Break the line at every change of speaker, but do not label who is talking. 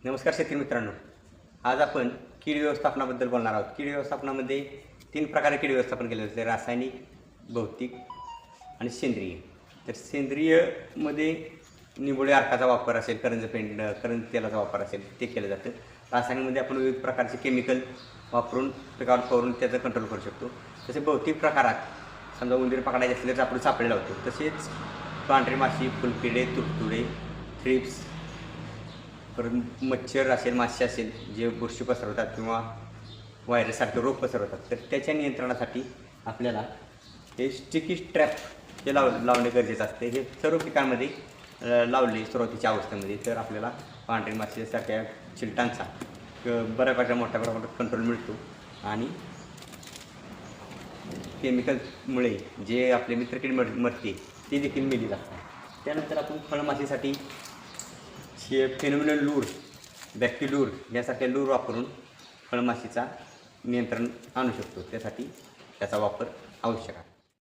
नमस्कार शेतकरी मित्रांनो, आज आपण कीड व्यवस्थापनाबद्दल बोलणार आहोत. कीड व्यवस्थापनामध्ये 3 प्रकारे कीड व्यवस्थापन केले जाते: रासायनिक, भौतिक आणि सेंद्रिय. तर सेंद्रियमध्ये निंबोळी अर्काचा वापर असेल, करंज तेलाचा वापर असेल ते केलं जातं. रासायनिकमध्ये आपण विविध प्रकारचे केमिकल वापरून पिकावर फवारून त्याचं कंट्रोल करू शकतो. तसे भौतिक प्रकारात समजा उंदीर पकडायचे असले तर आपण सापळे लावतो. तसेच पांढरी माशी, फुलकिडे, तुडतुडे, थ्रिप्स, परत मच्छर असेल, माशी असेल जे बुरशी पसरवतात किंवा व्हायरससारखे रोग पसरवतात, तर त्याच्या नियंत्रणासाठी आपल्याला हे स्टिकी ट्रॅप हे लावणे गरजेचं असते. हे सर्व पिकांमध्ये लावले सुरुवातीच्या अवस्थेमध्ये तर आपल्याला पांढरी माशीसारख्या चिलटांचा बऱ्यापैकी मोठ्या प्रमाणात कंट्रोल मिळतो. आणि केमिकलमुळे जे आपले मित्रकीड मरते ते देखील मेली जातात. त्यानंतर आपण फळमाशीसाठी फेनोमिनल लूर, बॅक्टिलूर यासारख्या लूर वापरून फळमाशीचा नियंत्रण आणू शकतो. त्यासाठी त्याचा वापर आवश्यक आहे.